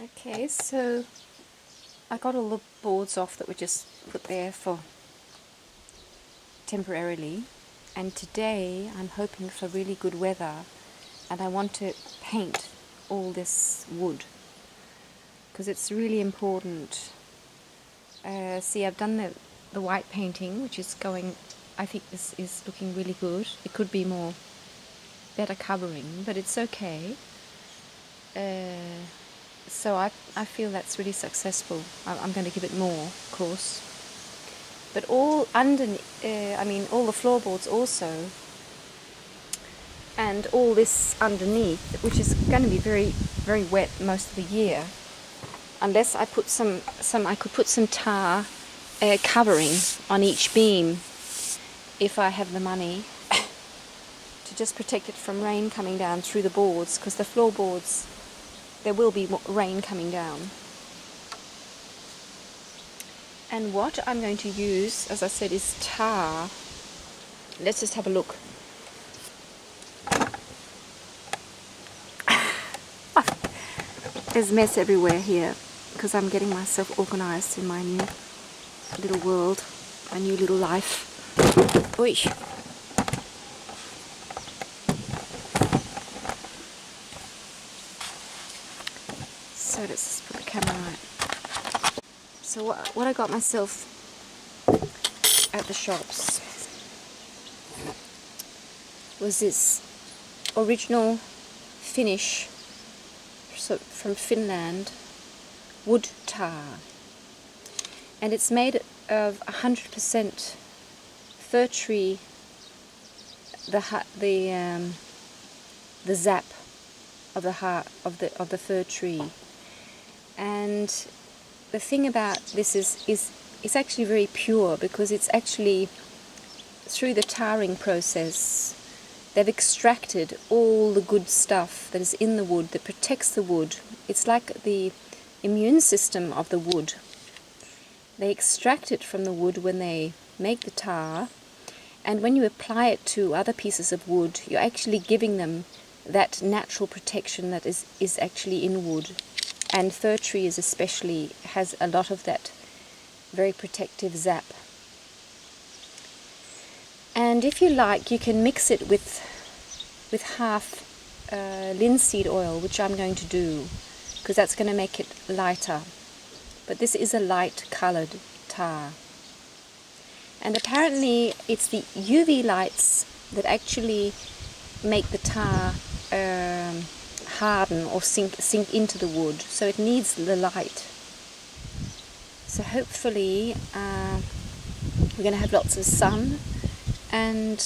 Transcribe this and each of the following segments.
Okay, so I got all the boards off that were just put there for temporarily, and today I'm hoping for really good weather, and I want to paint all this wood because it's really important. See, I've done the white painting, which is going, I think this is looking really good. It could be better covering, but it's okay. So I feel that's really successful. I'm going to give it more, of course. But all underneath, all the floorboards also, and all this underneath, which is going to be very, very wet most of the year, unless I put I could put some tar covering on each beam if I have the money to just protect it from rain coming down through the boards, because the floorboards, there will be rain coming down. And what I'm going to use, as I said, is tar. Let's just have a look. There's mess everywhere here because I'm getting myself organized in my new little world, my new little life. Oy. So let's just put the camera right. So what I got myself at the shops was this original Finnish, so from Finland, wood tar, and it's made of 100% fir tree, the sap of the fir tree. And the thing about this is it's actually very pure, because it's actually, through the tarring process, they've extracted all the good stuff that is in the wood that protects the wood. It's like the immune system of the wood. They extract it from the wood when they make the tar, and when you apply it to other pieces of wood, you're actually giving them that natural protection that is actually in wood. And fir trees especially has a lot of that very protective sap. And if you like, you can mix it with half linseed oil, which I'm going to do, because that's going to make it lighter. But this is a light coloured tar. And apparently it's the UV lights that actually make the tar harden or sink into the wood, so it needs the light. So hopefully we're going to have lots of sun, and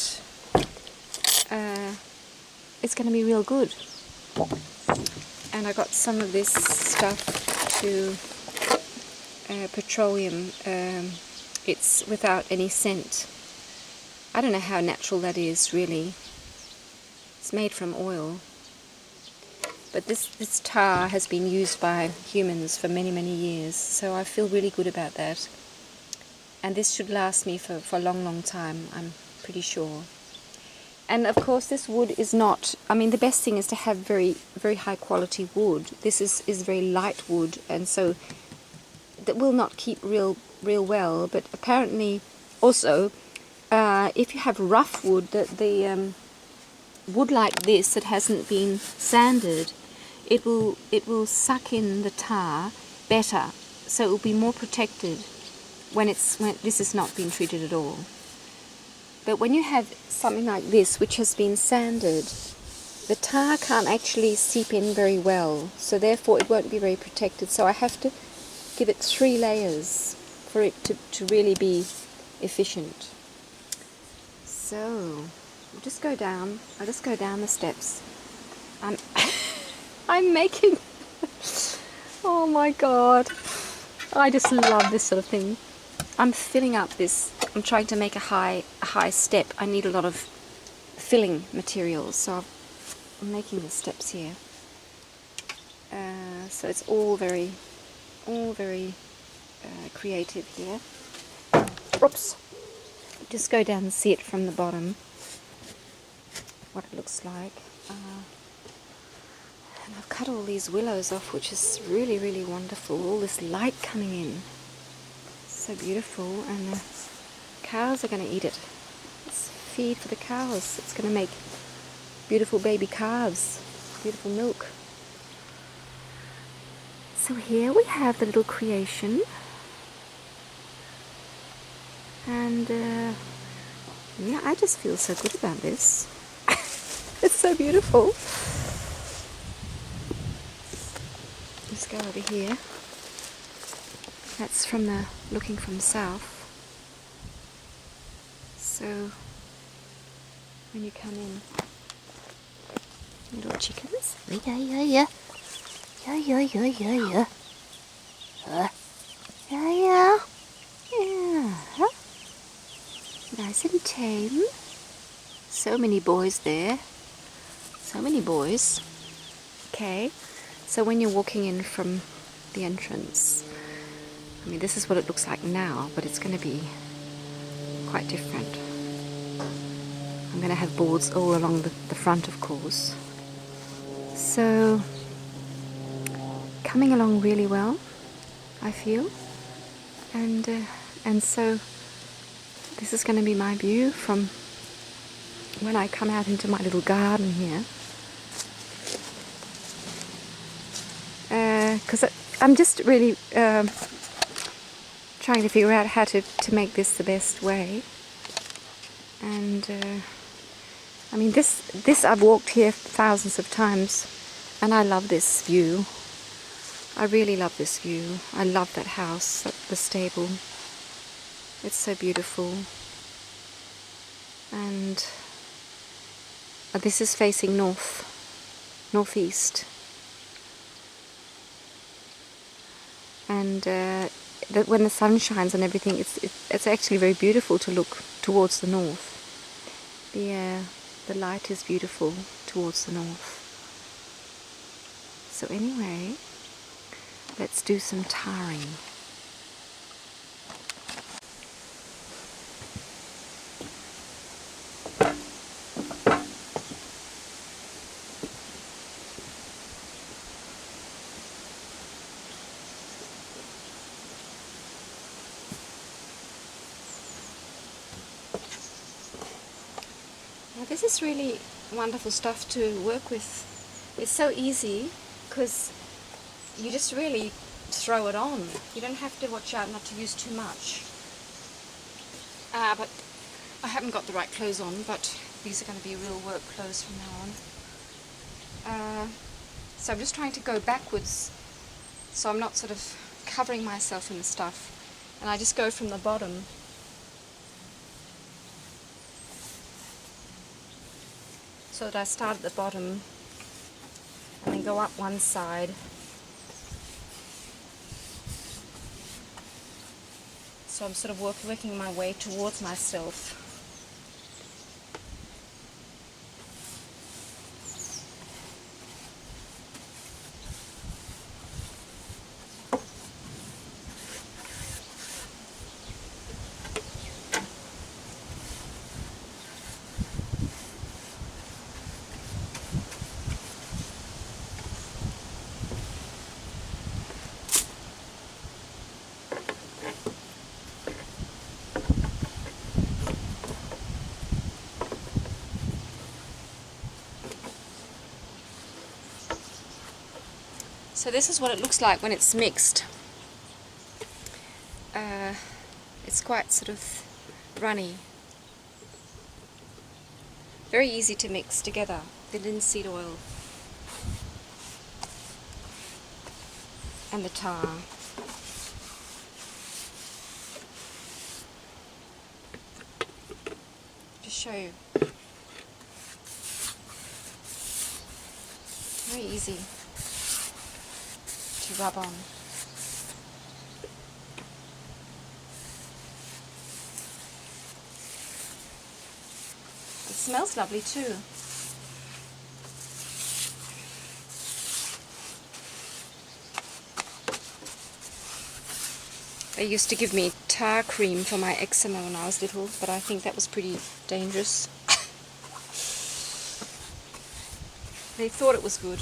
it's going to be real good. And I got some of this stuff to petroleum. It's without any scent. I don't know how natural that is, really. It's made from oil. But this tar has been used by humans for many, many years, so I feel really good about that. And this should last me for a long, long time, I'm pretty sure. And of course this wood is not, the best thing is to have very, very high quality wood. This is very light wood, and so that will not keep real well. But apparently also, if you have rough wood, the wood like this that hasn't been sanded, it will suck in the tar better, so it will be more protected when this has not been treated at all. But when you have something like this which has been sanded, the tar can't actually seep in very well, so therefore it won't be very protected. So I have to give it 3 layers for it to really be efficient. So I'll just go down the steps. I'm making, oh my god, I just love this sort of thing. I'm filling up this, I'm trying to make a high step. I need a lot of filling materials, so I'm making the steps here. So it's all very creative here. Oops. Just go down and see it from the bottom, what it looks like. And I've cut all these willows off, which is really, really wonderful. All this light coming in. So beautiful. And the cows are going to eat it. It's feed for the cows. It's going to make beautiful baby calves. Beautiful milk. So here we have the little creation. And yeah, I just feel so good about this. It's so beautiful. Let's go over here. That's from the looking from south. So when you come in, little chickens. Yeah, yeah, yeah. Yeah, yeah, yeah, yeah, yeah. Yeah, yeah. Yeah. Nice and tame. So many boys there. So many boys. Okay. So when you're walking in from the entrance, I mean, this is what it looks like now, but it's going to be quite different. I'm going to have boards all along the front, of course. So, coming along really well, I feel. And so, this is going to be my view from when I come out into my little garden here. Because I'm just really trying to figure out how to make this the best way. And I mean, this I've walked here thousands of times, and I love this view. I really love this view. I love that house, the stable. It's so beautiful. And this is facing northeast. And when the sun shines and everything, it's actually very beautiful to look towards the north. The light is beautiful towards the north. So anyway, let's do some tarring. Now this is really wonderful stuff to work with. It's so easy because you just really throw it on. You don't have to watch out not to use too much. But I haven't got the right clothes on, but these are going to be real work clothes from now on. So I'm just trying to go backwards so I'm not sort of covering myself in the stuff. And I just go from the bottom. So that I start at the bottom and then go up one side. So I'm sort of working my way towards myself. So this is what it looks like when it's mixed. It's quite sort of runny. Very easy to mix together, the linseed oil and the tar. Just show you. Very easy to rub on. It smells lovely too. They used to give me tar cream for my eczema when I was little, but I think that was pretty dangerous. They thought it was good.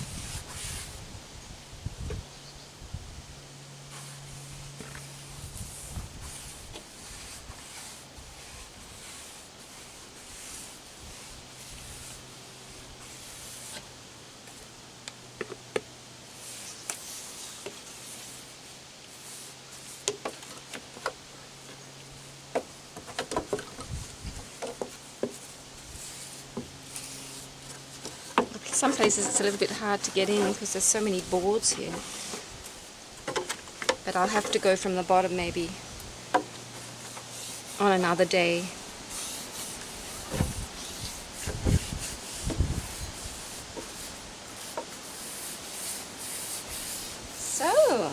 Some places it's a little bit hard to get in because there's so many boards here. But I'll have to go from the bottom maybe on another day. So,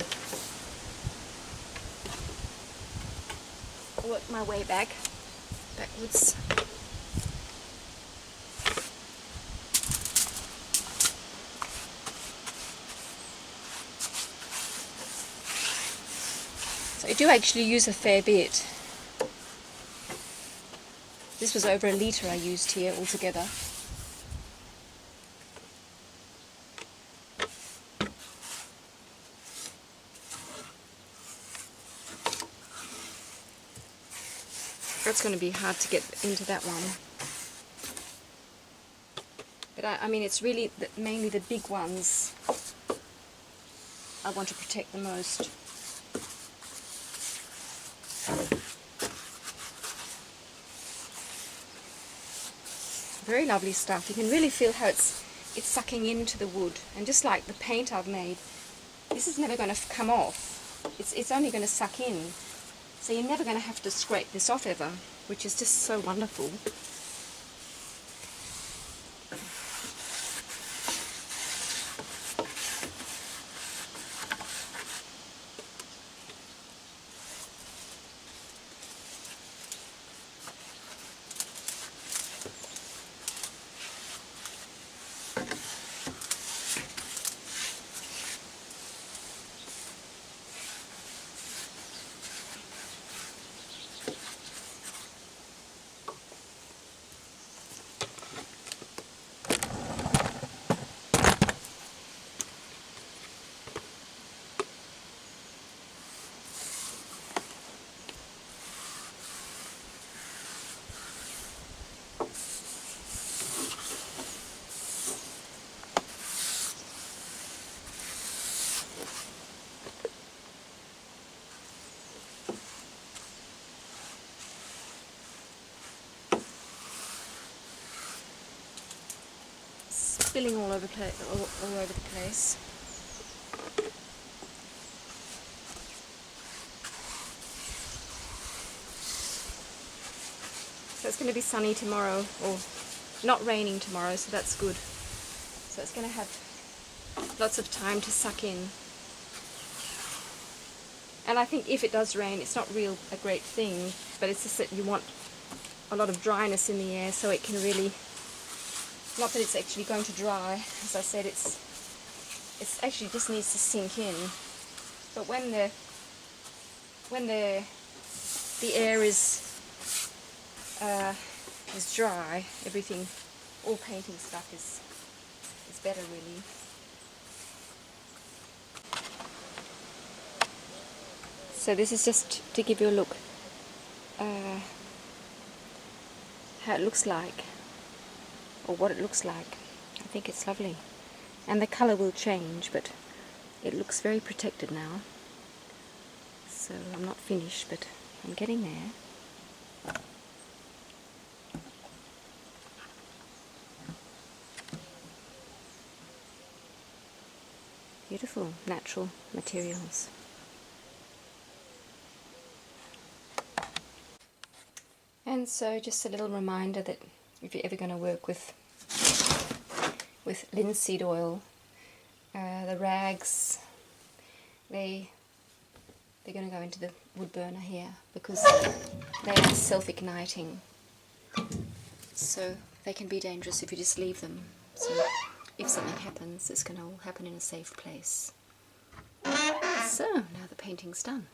work my way backwards. So I do actually use a fair bit. This was over 1 litre I used here altogether. That's going to be hard to get into that one. But I mean, it's really mainly the big ones I want to protect the most. Very lovely stuff. You can really feel how it's sucking into the wood, and just like the paint I've made, this is never going to come off. It's only going to suck in. So you're never going to have to scrape this off ever, which is just so wonderful. Spilling all over the place. So it's going to be sunny tomorrow, or not raining tomorrow, so that's good. So it's going to have lots of time to suck in. And I think if it does rain, it's not a great thing, but it's just that you want a lot of dryness in the air so it can really, not that it's actually going to dry, as I said, it's actually just needs to sink in. But when the air is dry, everything, all painting stuff is better really. So this is just to give you a look how it looks like, or what it looks like. I think it's lovely, and the colour will change, but it looks very protected now. So I'm not finished, but I'm getting there. Beautiful natural materials. And so just a little reminder that if you're ever going to work with linseed oil, the rags, they're going to go into the wood burner here because they are self-igniting, so they can be dangerous if you just leave them. So if something happens, it's going to all happen in a safe place. So now the painting's done.